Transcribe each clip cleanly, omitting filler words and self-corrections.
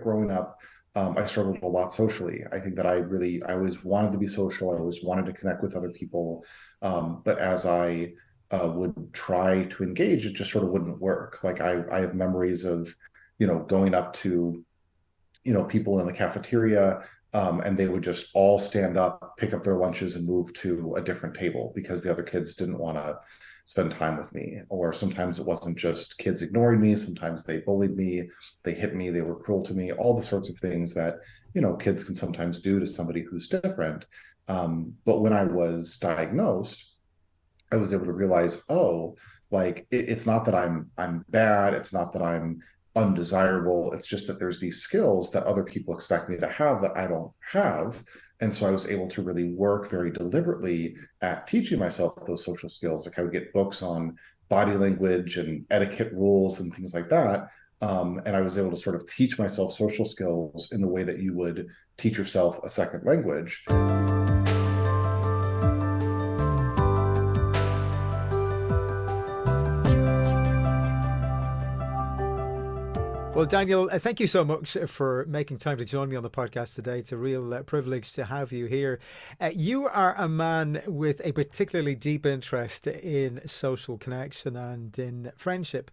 growing up, I struggled a lot socially. I think that I always wanted to be social. I always wanted to connect with other people. But as I would try to engage, it just sort of wouldn't work. Like I have memories of, going up to, people in the cafeteria, and they would just all stand up, pick up their lunches, and move to a different table because the other kids didn't want to spend time with me. Or sometimes it wasn't just kids ignoring me, sometimes they bullied me, they hit me, they were cruel to me, all the sorts of things that, kids can sometimes do to somebody who's different. But when I was diagnosed, I was able to realize, oh, like it's not that I'm bad, it's not that I'm undesirable. It's just that there's these skills that other people expect me to have that I don't have. And so I was able to really work very deliberately at teaching myself those social skills. Like I would get books on body language and etiquette rules and things like that. And I was able to sort of teach myself social skills in the way that you would teach yourself a second language. Well, Daniel, thank you so much for making time to join me on the podcast today. It's a real privilege to have you here. You are a man with a particularly deep interest in social connection and in friendship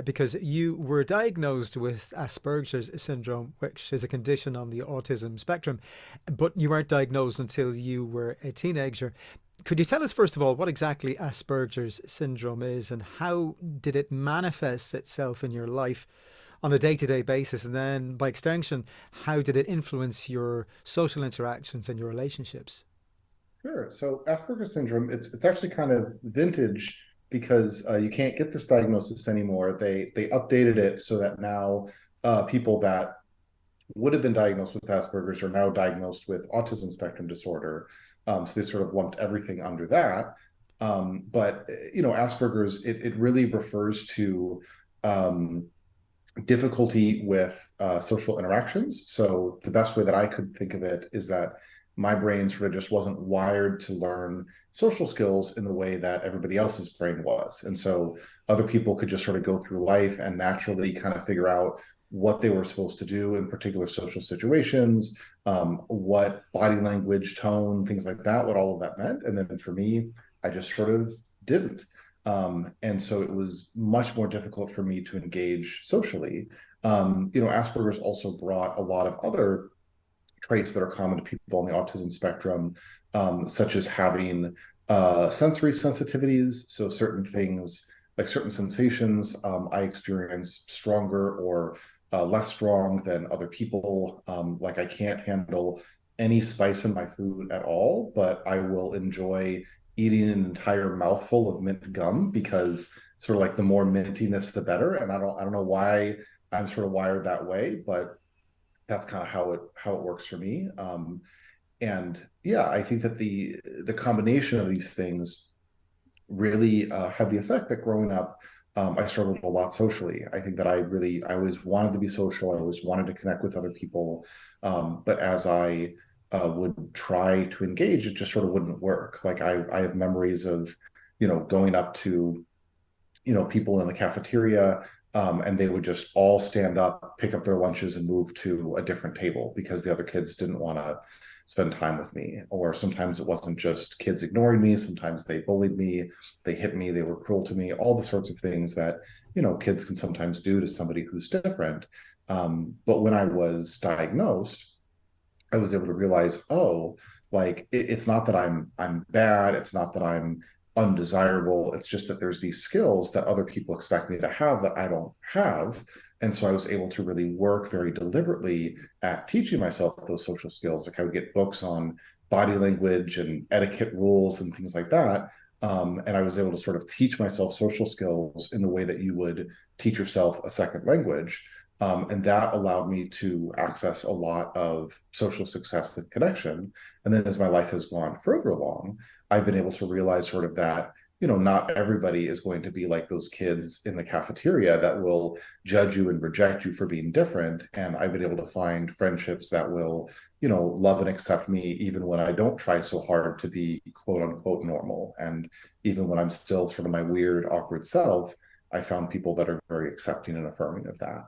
because you were diagnosed with Asperger's syndrome, which is a condition on the autism spectrum, but you weren't diagnosed until you were a teenager. Could you tell us, first of all, what exactly Asperger's syndrome is and how did it manifest itself in your life on a day-to-day basis, and then by extension, how did it influence your social interactions and your relationships? Sure. So Asperger's syndrome, it's actually kind of vintage because you can't get this diagnosis anymore. They updated it so that now people that would have been diagnosed with Asperger's are now diagnosed with autism spectrum disorder. So they sort of lumped everything under that. But Asperger's, it really refers to um, difficulty with social interactions. So the best way that I could think of it is that my brain sort of just wasn't wired to learn social skills in the way that everybody else's brain was. And so other people could just sort of go through life and naturally kind of figure out what they were supposed to do in particular social situations, what body language, tone, things like that, what all of that meant. And then for me, I just sort of didn't. And so it was much more difficult for me to engage socially. Asperger's also brought a lot of other traits that are common to people on the autism spectrum, such as having sensory sensitivities. So certain things, like certain sensations, I experience stronger or less strong than other people. Like I can't handle any spice in my food at all, but I will enjoy eating an entire mouthful of mint gum because sort of like the more mintiness, the better. And I don't know why I'm sort of wired that way, but that's kind of how it works for me. And yeah, I think that the combination of these things really had the effect that growing up, I struggled a lot socially. I think that I always wanted to be social. I always wanted to connect with other people. But as I would try to engage, it just sort of wouldn't work. Like I have memories of, going up to, people in the cafeteria, and they would just all stand up, pick up their lunches, and move to a different table because the other kids didn't want to spend time with me. Or sometimes it wasn't just kids ignoring me, sometimes they bullied me, they hit me, they were cruel to me, all the sorts of things that, kids can sometimes do to somebody who's different. But when I was diagnosed, I was able to realize, oh, like it's not that I'm bad, it's not that I'm undesirable. It's just that there's these skills that other people expect me to have that I don't have. And so I was able to really work very deliberately at teaching myself those social skills. Like I would get books on body language and etiquette rules and things like that. And I was able to sort of teach myself social skills in the way that you would teach yourself a second language. And that allowed me to access a lot of social success and connection. And then as my life has gone further along, I've been able to realize sort of that, not everybody is going to be like those kids in the cafeteria that will judge you and reject you for being different. And I've been able to find friendships that will, love and accept me even when I don't try so hard to be quote unquote normal. And even when I'm still sort of my weird, awkward self, I found people that are very accepting and affirming of that.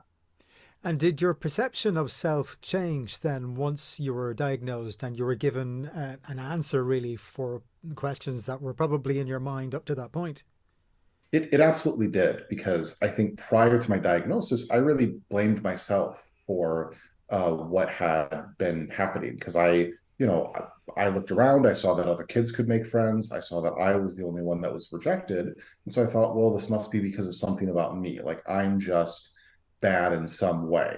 And did your perception of self change then once you were diagnosed and you were given an answer really for questions that were probably in your mind up to that point? It absolutely did, because I think prior to my diagnosis, I really blamed myself for what had been happening. Because I looked around, I saw that other kids could make friends, I saw that I was the only one that was rejected, and so I thought, well, this must be because of something about me. Like I'm just bad in some way.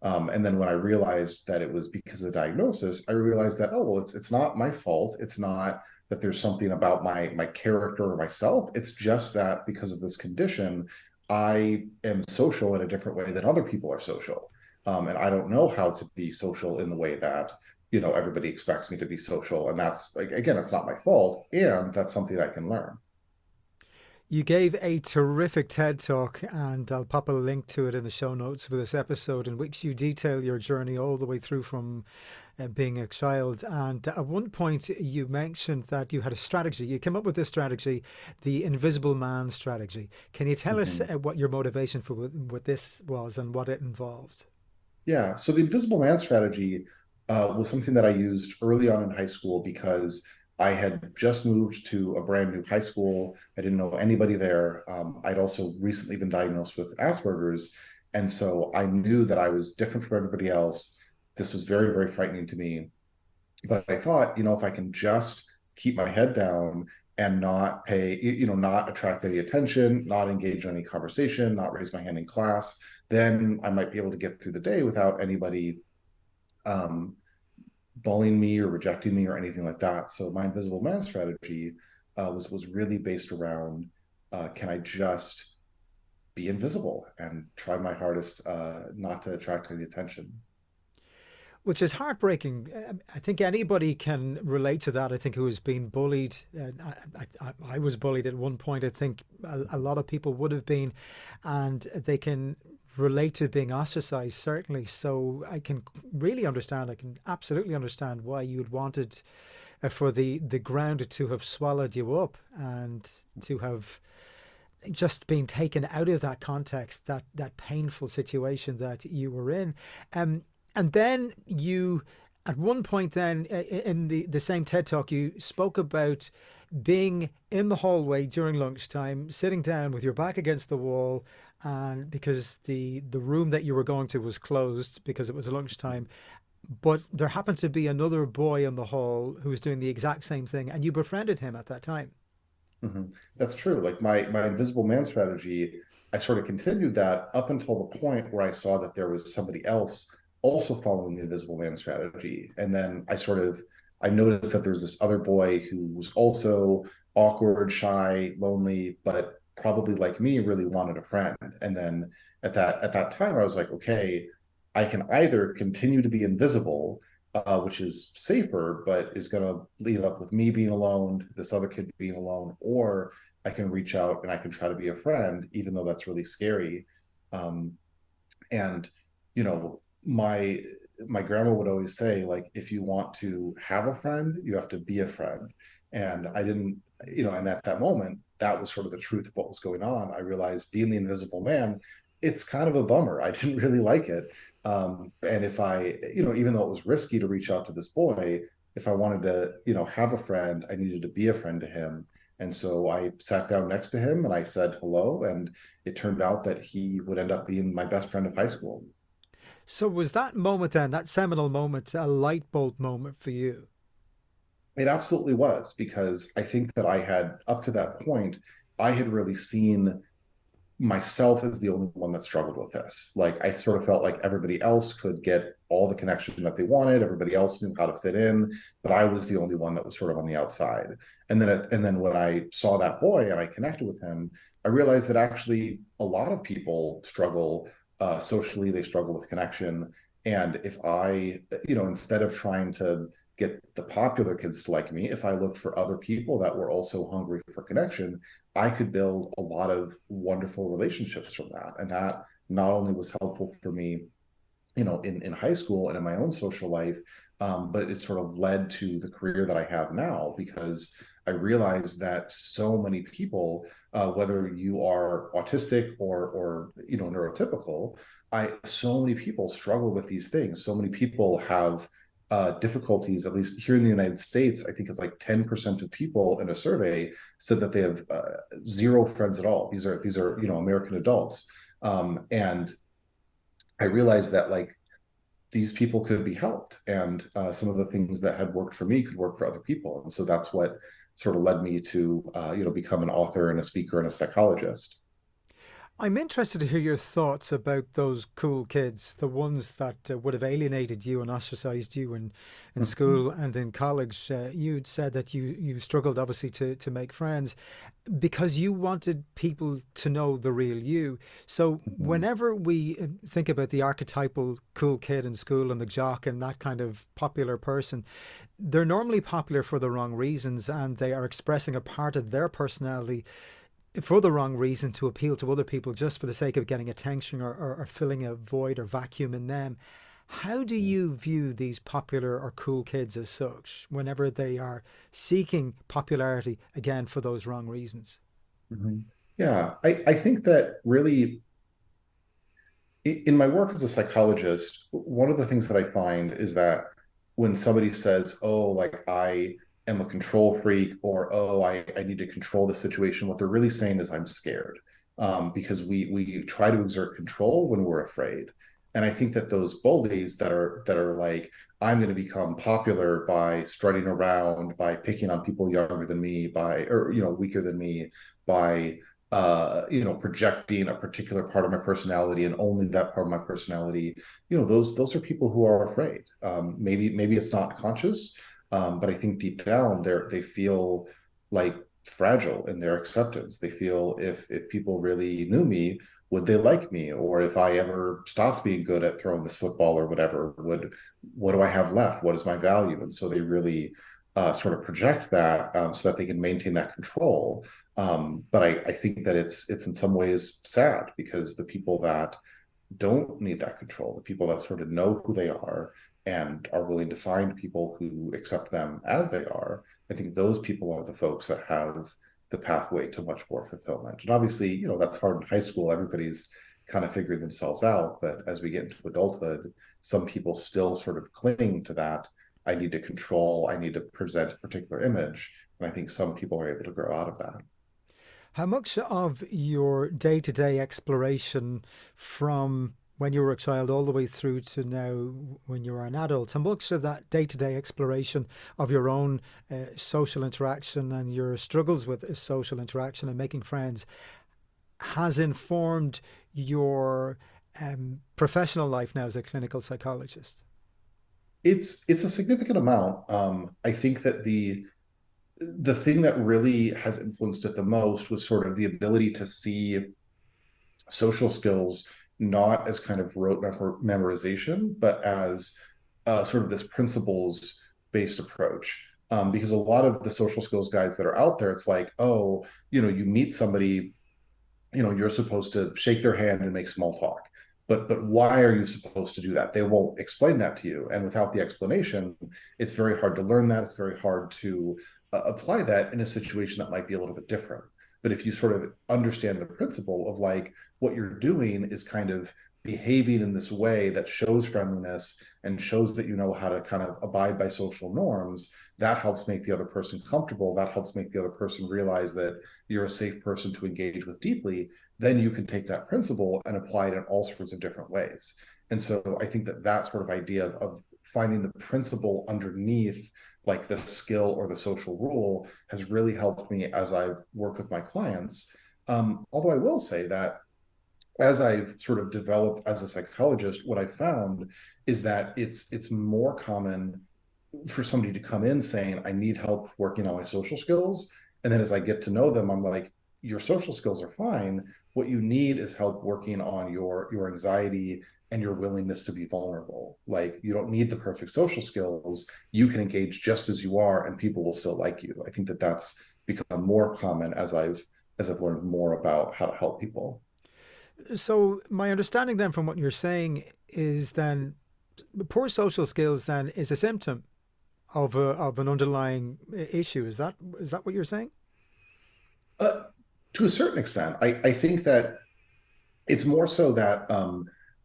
And then when I realized that it was because of the diagnosis, I realized that, oh well, it's not my fault. It's not that there's something about my character or myself. It's just that because of this condition, I am social in a different way than other people are social. And I don't know how to be social in the way that, everybody expects me to be social. And that's like, again, it's not my fault. And that's something I can learn. You gave a terrific TED talk, and I'll pop a link to it in the show notes for this episode, in which you detail your journey all the way through from being a child. And at one point, you mentioned that you had a strategy. You came up with this strategy, the Invisible Man strategy. Can you tell us Mhm. what your motivation for what this was and what it involved? Yeah. So the invisible man strategy was something that I used early on in high school because I had just moved to a brand new high school. I didn't know anybody there. I'd also recently been diagnosed with Asperger's. And so I knew that I was different from everybody else. This was very, very frightening to me. But I thought, if I can just keep my head down and not not attract any attention, not engage in any conversation, not raise my hand in class, then I might be able to get through the day without anybody um, bullying me or rejecting me or anything like that. So my invisible man strategy was really based around, can I just be invisible and try my hardest not to attract any attention. Which is heartbreaking. I think anybody can relate to that. I think who has been bullied. I was bullied at one point. I think a lot of people would have been, and they can relate to being ostracized, certainly. So I can really understand. I can absolutely understand why you'd wanted for the ground to have swallowed you up and to have just been taken out of that context, that painful situation that you were in. Um, and then you, at one point, then in the same TED talk, you spoke about being in the hallway during lunchtime, sitting down with your back against the wall, and because the room that you were going to was closed because it was lunchtime, but there happened to be another boy in the hall who was doing the exact same thing, and you befriended him at that time. That's true. Like my invisible man strategy, I sort of continued that up until the point where I saw that there was somebody else also following the invisible man strategy. And then I noticed that there's this other boy who was also awkward, shy, lonely, but probably like me, really wanted a friend. And then at that time, I was like, okay, I can either continue to be invisible, which is safer, but is going to leave up with me being alone, this other kid being alone, or I can reach out and I can try to be a friend, even though that's really scary. Um, and my grandma would always say, like, if you want to have a friend, you have to be a friend. And I didn't, and at that moment, that was sort of the truth of what was going on. I realized being the invisible man, it's kind of a bummer. I didn't really like it. And if I, even though it was risky to reach out to this boy, if I wanted to, have a friend, I needed to be a friend to him. And so I sat down next to him and I said hello. And it turned out that he would end up being my best friend of high school. So was that moment then, that seminal moment, a light bulb moment for you? It absolutely was, because I think that I had, up to that point, I had really seen myself as the only one that struggled with this. Like I sort of felt like everybody else could get all the connection that they wanted. Everybody else knew how to fit in, but I was the only one that was sort of on the outside. And then when I saw that boy and I connected with him, I realized that actually a lot of people struggle socially. They struggle with connection. And if I, instead of trying to get the popular kids to like me, if I looked for other people that were also hungry for connection, I could build a lot of wonderful relationships from that. And that not only was helpful for me in high school and in my own social life. But it sort of led to the career that I have now because I realized that so many people, whether you are autistic or neurotypical, so many people struggle with these things. So many people have difficulties, at least here in the United States. I think it's like 10% of people in a survey said that they have zero friends at all. These are American adults, and I realized that like these people could be helped, and some of the things that had worked for me could work for other people, and so that's what sort of led me to become an author and a speaker and a psychologist. I'm interested to hear your thoughts about those cool kids, the ones that would have alienated you and ostracized you in Mhm. school and in college. You'd said that you struggled obviously to make friends because you wanted people to know the real you. So Mhm. whenever we think about the archetypal cool kid in school and the jock and that kind of popular person, they're normally popular for the wrong reasons and they are expressing a part of their personality for the wrong reason to appeal to other people just for the sake of getting attention or filling a void or vacuum in them. How do you view these popular or cool kids as such whenever they are seeking popularity again for those wrong reasons? Mhm. Yeah, I think that really in my work as a psychologist, one of the things that I find is that when somebody says, "Oh, like I am a control freak," or "Oh, I need to control the situation," what they're really saying is, "I'm scared," because we try to exert control when we're afraid. And I think that those bullies that are like, "I'm going to become popular by strutting around, by picking on people younger than me, by or weaker than me, by projecting a particular part of my personality and only that part of my personality." Those are people who are afraid. Maybe it's not conscious, but I think deep down they feel like fragile in their acceptance. They feel if people really knew me, would they like me? Or if I ever stopped being good at throwing this football or whatever, what do I have left? What is my value? And so they really sort of project that so that they can maintain that control. But I think that it's in some ways sad because the people that don't need that control, the people that sort of know who they are and are willing to find people who accept them as they are, I think those people are the folks that have the pathway to much more fulfillment. And obviously, that's hard in high school. Everybody's kind of figuring themselves out. But as we get into adulthood, some people still sort of cling to that. I need to control, I need to present a particular image. And I think some people are able to grow out of that. How much of your day to day exploration from when you were a child all the way through to now when you are an adult, how much of that day to day exploration of your own social interaction and your struggles with social interaction and making friends has informed your professional life now as a clinical psychologist? It's a significant amount. I think that the thing that really has influenced it the most was sort of the ability to see social skills not as kind of rote memorization, but as sort of this principles based approach. Because a lot of the social skills guides that are out there, it's like, oh, you meet somebody, you're supposed to shake their hand and make small talk. But why are you supposed to do that? They won't explain that to you, and without the explanation, it's very hard to learn that. It's very hard to apply that in a situation that might be a little bit different. But if you sort of understand the principle of like what you're doing is kind of behaving in this way that shows friendliness and shows that you know how to kind of abide by social norms, that helps make the other person comfortable. That helps make the other person realize that you're a safe person to engage with deeply. Then you can take that principle and apply it in all sorts of different ways. And so I think that sort of idea of finding the principle underneath like the skill or the social rule has really helped me as I've worked with my clients. Although I will say that as I've sort of developed as a psychologist, what I found is that it's more common for somebody to come in saying, "I need help working on my social skills." And then as I get to know them, I'm like, "Your social skills are fine. What you need is help working on your anxiety and your willingness to be vulnerable. Like you don't need the perfect social skills. You can engage just as you are and people will still like you." I think that that's become more common as I've learned more about how to help people. So my understanding then from what you're saying is then poor social skills then is a symptom of an underlying issue. Is that what you're saying? Uh, to a certain extent, I think that it's more so that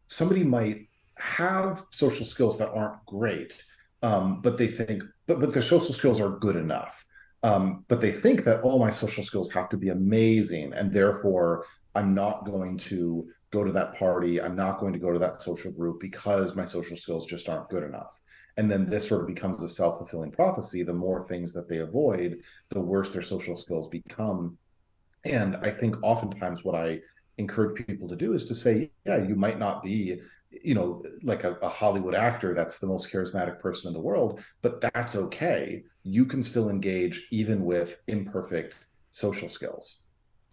somebody might have social skills that aren't great, but they think, but their social skills are good enough. But they think that all my social skills have to be amazing, and therefore I'm not going to go to that party. I'm not going to go to that social group because my social skills just aren't good enough. And then this sort of becomes a self-fulfilling prophecy. The more things that they avoid, the worse their social skills become. And I think oftentimes what I encourage people to do is to say, yeah, you might not be, like a Hollywood actor that's the most charismatic person in the world, but that's okay. You can still engage even with imperfect social skills.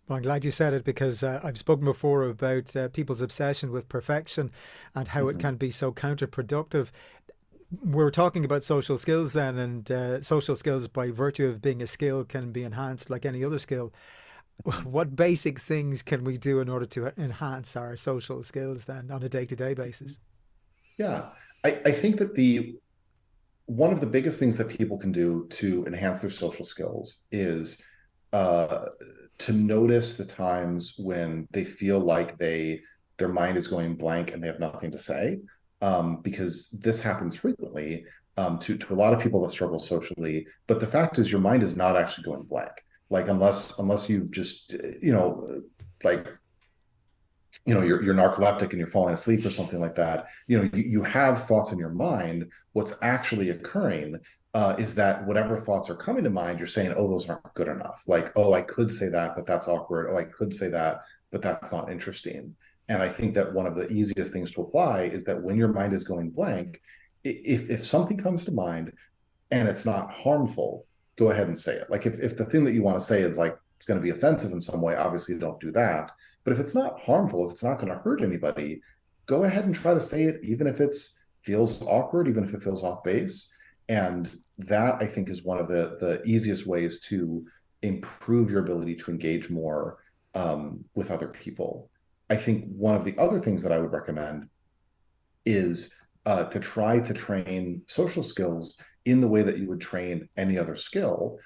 Well, I'm glad you said it because I've spoken before about people's obsession with perfection and how it Mm-hmm. can be so counterproductive. We're talking about social skills then, and social skills, by virtue of being a skill, can be enhanced like any other skill. What basic things can we do in order to enhance our social skills then on a day to day basis? Yeah. I think that the one of the biggest things that people can do to enhance their social skills is uh, to notice the times when they feel like their mind is going blank and they have nothing to say, because this happens frequently to a lot of people that struggle socially. But the fact is, your mind is not actually going blank. Like unless you've just like you're narcoleptic and you're falling asleep or something like that, you have thoughts in your mind. What's actually occurring is that whatever thoughts are coming to mind, you're saying, oh, those aren't good enough. Like, oh, I could say that, but that's awkward. Oh, I could say that, but that's not interesting. And I think that one of the easiest things to apply is that when your mind is going blank, if something comes to mind and it's not harmful, go ahead and say it. Like if the thing that you want to say is like it's going to be offensive in some way, obviously don't do that. But if it's not harmful, if it's not going to hurt anybody, go ahead and try to say it, even if it's feels awkward, even if it feels off base. And that I think is one of the easiest ways to improve your ability to engage more with other people. I think one of the other things that I would recommend is to try to train social skills in the way that you would train any other skill,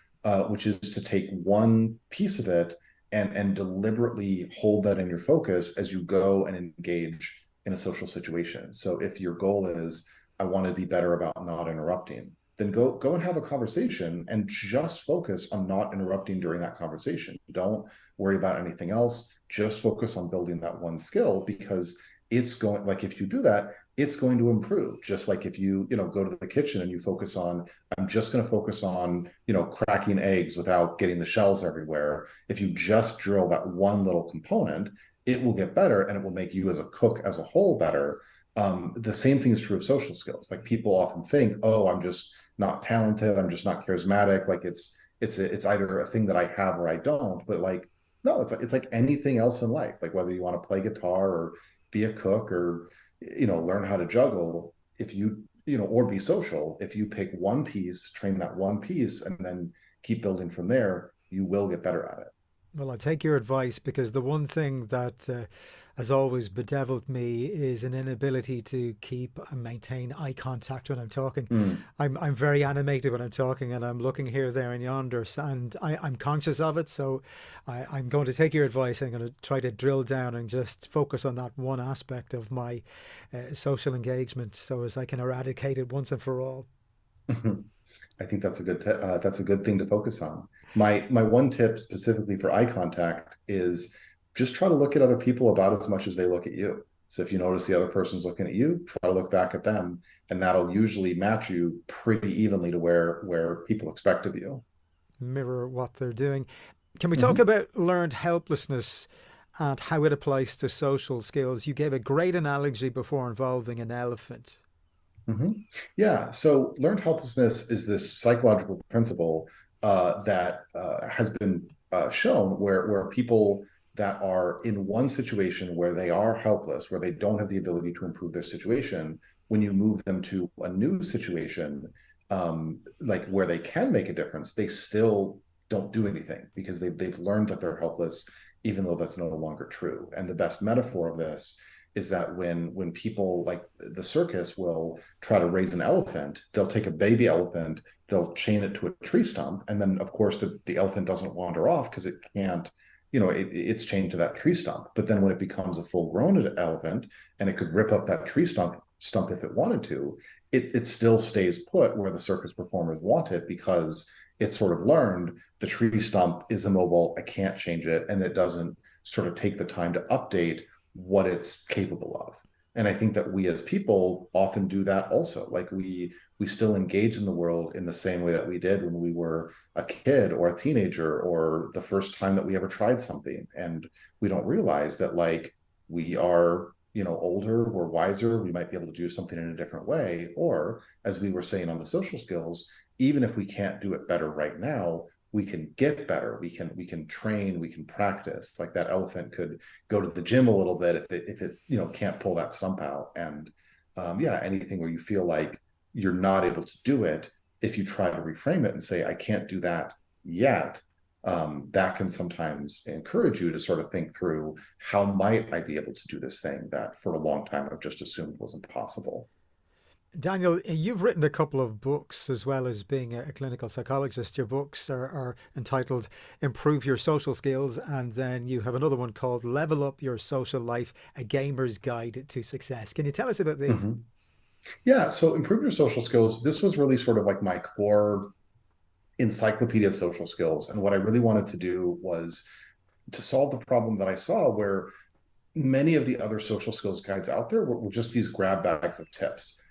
which is to take one piece of it and deliberately hold that in your focus as you go and engage in a social situation. So if your goal is, I want to be better about not interrupting, then go and have a conversation and just focus on not interrupting during that conversation. Don't worry about anything else. Just focus on building that one skill, because it's going, like, if you do that, it's going to improve. Just like if you go to the kitchen and you focus on, I'm just going to focus on cracking eggs without getting the shells everywhere. If you just drill that one little component, it will get better, and it will make you as a cook as a whole better. The same thing is true of social skills. Like, people often think, oh, I'm just not talented, I'm just not charismatic, like it's either a thing that I have or I don't. But like, no, it's like anything else in life. Like, whether you want to play guitar or be a cook or learn how to juggle, if or be social, if you pick one piece, train that one piece, and then keep building from there, you will get better at it. Well, I take your advice because the one thing that has always bedeviled me is an inability to keep and maintain eye contact when I'm talking. Mm. I'm very animated when I'm talking, and I'm looking here, there, and yonder, and I'm conscious of it. So I'm going to take your advice. I'm going to try to drill down and just focus on that one aspect of my social engagement, so as I can eradicate it once and for all. I think that's a good thing to focus on. My one tip specifically for eye contact is just try to look at other people about as much as they look at you. So if you notice the other person's looking at you, try to look back at them, and that'll usually match you pretty evenly to where people expect of you. Mirror what they're doing. Can we talk Mm-hmm. about learned helplessness and how it applies to social skills? You gave a great analogy before involving an elephant. Mm-hmm. Yeah. So learned helplessness is this psychological principle that has been shown where people that are in one situation where they are helpless, where they don't have the ability to improve their situation, when you move them to a new situation, like where they can make a difference, they still don't do anything because they've learned that they're helpless, even though that's no longer true. And the best metaphor of this is that when people like the circus will try to raise an elephant, they'll take a baby elephant, they'll chain it to a tree stump, and then of course the elephant doesn't wander off because it can't, it's chained to that tree stump. But then when it becomes a full grown elephant and it could rip up that tree stump if it wanted to, it still stays put where the circus performers want it because it's sort of learned the tree stump is immobile, I can't change it, and it doesn't sort of take the time to update what it's capable of. And I think that we as people often do that also. Like we still engage in the world in the same way that we did when we were a kid or a teenager or the first time that we ever tried something. And we don't realize that like we are, older, we're wiser, we might be able to do something in a different way. Or as we were saying on the social skills, even if we can't do it better right now, we can get better, we can train, we can practice. Like that elephant could go to the gym a little bit if it can't pull that stump out. And yeah, anything where you feel like you're not able to do it, if you try to reframe it and say I can't do that yet, that can sometimes encourage you to sort of think through how might I be able to do this thing that for a long time I've just assumed was impossible. Daniel, you've written a couple of books as well as being a clinical psychologist. Your books are entitled Improve Your Social Skills, and then you have another one called Level Up Your Social Life, a Gamer's Guide to Success. Can you tell us about these? Mm-hmm. Yeah, so improve your social skills. This was really sort of like my core encyclopedia of social skills. And what I really wanted to do was to solve the problem that I saw where many of the other social skills guides out there were just these grab bags of tips.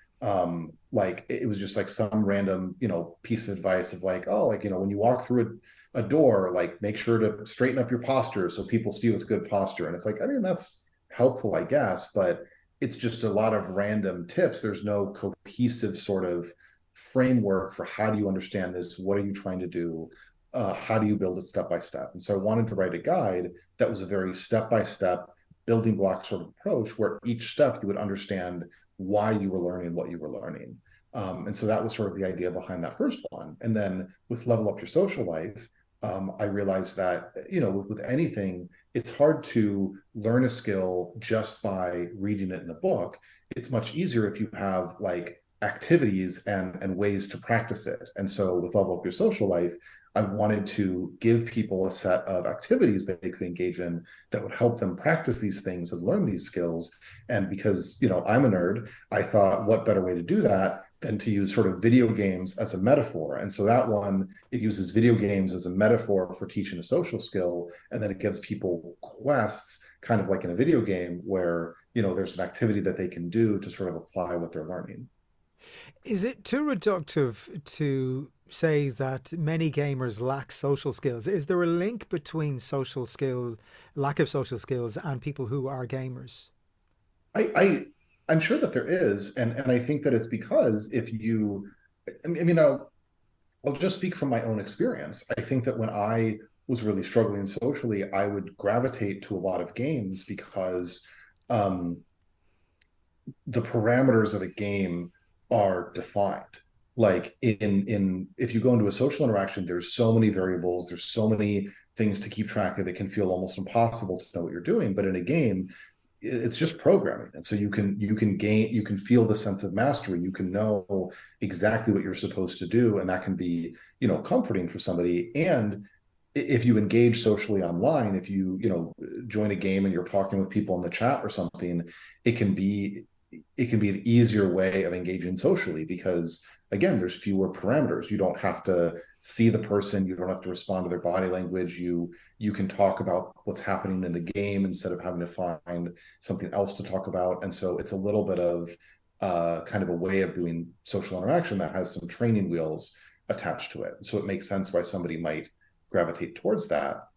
Like it was just like some random, piece of advice of like, oh, like, when you walk through a door, like make sure to straighten up your posture so people see with good posture. And it's like, I mean, that's helpful, I guess, but it's just a lot of random tips. There's no cohesive sort of framework for how do you understand this? What are you trying to do? How do you build it step by step? And so I wanted to write a guide that was a very step by step building block sort of approach where each step you would understand why you were learning what you were learning. And so that was sort of the idea behind that first one. And then with Level Up Your Social Life, I realized that, with anything, it's hard to learn a skill just by reading it in a book. It's much easier if you have like activities and ways to practice it. And so with Level Up Your Social Life, I wanted to give people a set of activities that they could engage in that would help them practice these things and learn these skills. And because, I'm a nerd, I thought, what better way to do that than to use sort of video games as a metaphor? And so that one, it uses video games as a metaphor for teaching a social skill. And then it gives people quests, kind of like in a video game, where, there's an activity that they can do to sort of apply what they're learning. Is it too reductive to say that many gamers lack social skills? Is there a link between lack of social skills, and people who are gamers? I'm sure that there is, and I think that it's because if you, I mean, I'll just speak from my own experience. I think that when I was really struggling socially, I would gravitate to a lot of games because um, the parameters of a game are defined. Like in if you go into a social interaction, there's so many variables, there's so many things to keep track of. It can feel almost impossible to know what you're doing. But in a game, it's just programming, and so you can feel the sense of mastery. You can know exactly what you're supposed to do, and that can be comforting for somebody. And if you engage socially online, if you join a game and you're talking with people in the chat or something, it can be it can be an easier way of engaging socially because again there's fewer parameters. You don't have to see the person, you don't have to respond to their body language. You can talk about what's happening in the game instead of having to find something else to talk about. And so it's a little bit of kind of a way of doing social interaction that has some training wheels attached to it. So it makes sense why somebody might gravitate towards that.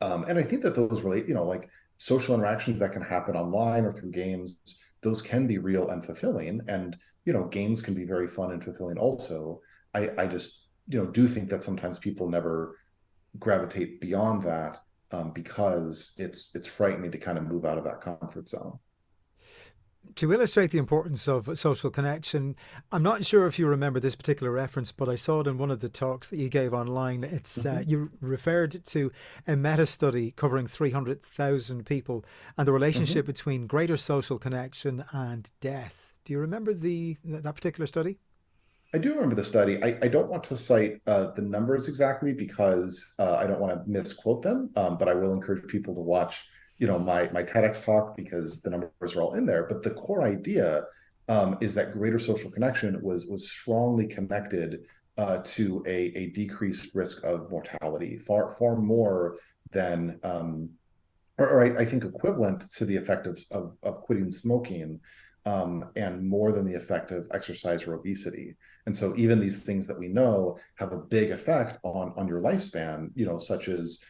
And I think that those relate, like social interactions that can happen online or through games, those can be real and fulfilling. And, games can be very fun and fulfilling also. I just, do think that sometimes people never gravitate beyond that because it's frightening to kind of move out of that comfort zone. To illustrate the importance of social connection, I'm not sure if you remember this particular reference, but I saw it in one of the talks that you gave online. It's Mhm. you referred to a meta study covering 300,000 people and the relationship Mhm. between greater social connection and death. Do you remember that particular study? I do remember the study. I don't want to cite the numbers exactly because I don't want to misquote them, but I will encourage people to watch, my TEDx talk because the numbers are all in there. But the core idea is that greater social connection was strongly connected to a decreased risk of mortality, far more than or I think equivalent to the effect of quitting smoking, and more than the effect of exercise or obesity. And so even these things that we know have a big effect on your lifespan, such as,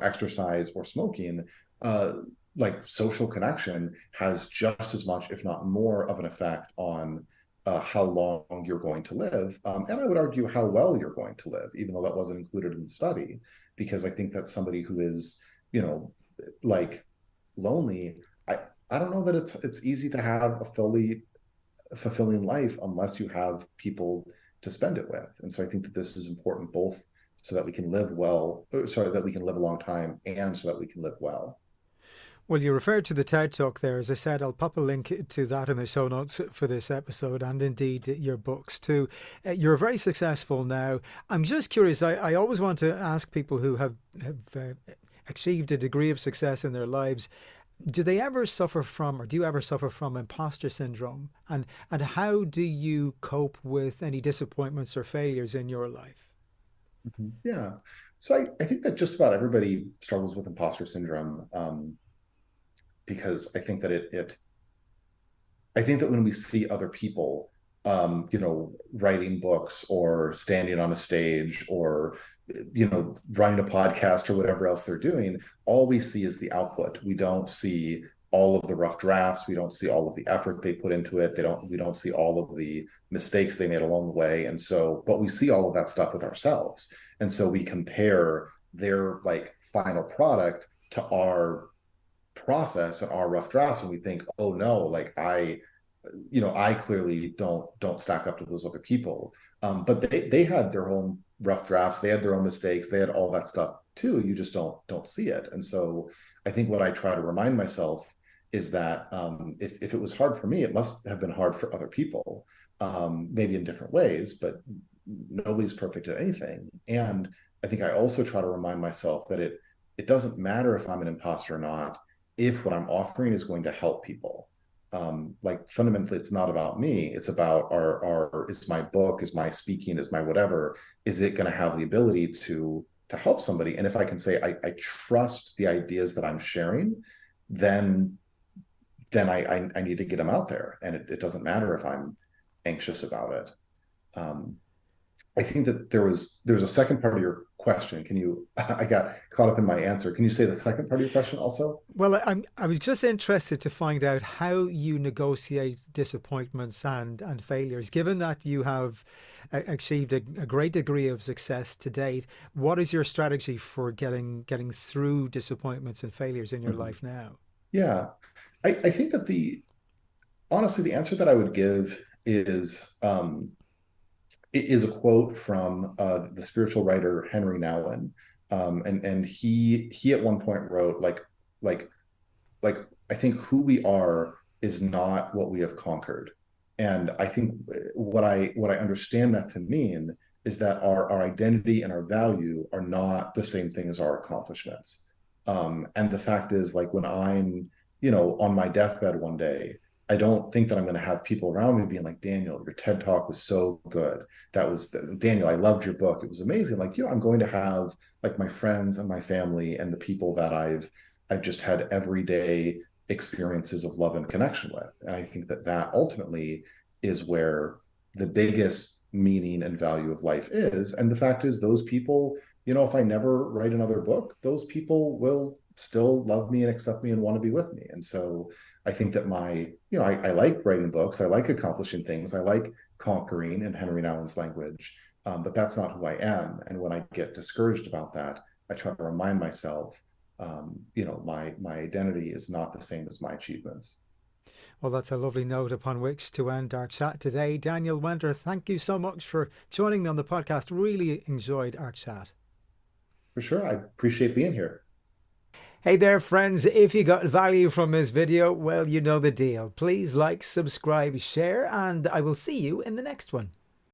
exercise or smoking, uh, like social connection has just as much, if not more, of an effect on how long you're going to live. And I would argue how well you're going to live, even though that wasn't included in the study, because I think that somebody who is, you know, like lonely, I I don't know that it's easy to have a fully fulfilling life unless you have people to spend it with. And so I think that this is important both so that we can live well, sorry, that we can live a long time and so that we can live well. Well, you referred to the TED Talk there. As I said, I'll pop a link to that in the show notes for this episode and indeed your books too. You're very successful now. I'm just curious. I always want to ask people who have achieved a degree of success in their lives, do they ever suffer from, or do you ever suffer from imposter syndrome? And how do you cope with any disappointments or failures in your life? Mhm. Yeah. So I think that just about everybody struggles with imposter syndrome, because I think that when we see other people, writing books or standing on a stage or, running a podcast or whatever else they're doing, all we see is the output. We don't see all of the rough drafts. We don't see all of the effort they put into it. We don't see all of the mistakes they made along the way. And so, but we see all of that stuff with ourselves. And so we compare their like final product to our process and our rough drafts, and we think, oh no, like I clearly don't stack up to those other people. But they had their own rough drafts, they had their own mistakes, they had all that stuff too. You just don't see it. And so I think what I try to remind myself is that if it was hard for me, it must have been hard for other people, maybe in different ways, but nobody's perfect at anything. And I think I also try to remind myself that it doesn't matter if I'm an imposter or not, if what I'm offering is going to help people. Like fundamentally it's not about me, it's about our is my book, is my speaking, is my whatever, is it going to have the ability to help somebody? And if I can say I trust the ideas that I'm sharing, then I need to get them out there, and it doesn't matter if I'm anxious about it. um, I think that there's a second part of your question. Can you I got caught up in my answer, can you say the second part of your question also? Well, I was just interested to find out how you negotiate disappointments and failures. Given that you have achieved a great degree of success to date, what is your strategy for getting through disappointments and failures in your Mhm. life now? Yeah, I think that the honestly, the answer that I would give is it is a quote from the spiritual writer Henry Nouwen, and he at one point wrote like like I think who we are is not what we have conquered. And I think what I understand that to mean is that our identity and our value are not the same thing as our accomplishments. And the fact is, like when I'm, on my deathbed one day, I don't think that I'm going to have people around me being like, Daniel, your TED talk was so good. That was Daniel, I loved your book. It was amazing. Like, I'm going to have like my friends and my family and the people that I've just had everyday experiences of love and connection with. And I think that that ultimately is where the biggest meaning and value of life is. And the fact is, those people, if I never write another book, those people will still love me and accept me and want to be with me. And so I think that I like writing books, I like accomplishing things, I like conquering in Henry Nouwen's language, but that's not who I am. And when I get discouraged about that, I try to remind myself, my identity is not the same as my achievements. Well, that's a lovely note upon which to end our chat today. Daniel Wendler, thank you so much for joining me on the podcast. Really enjoyed our chat. For sure. I appreciate being here. Hey there, friends. If you got value from this video, well, you know the deal. Please like, subscribe, share, and I will see you in the next one.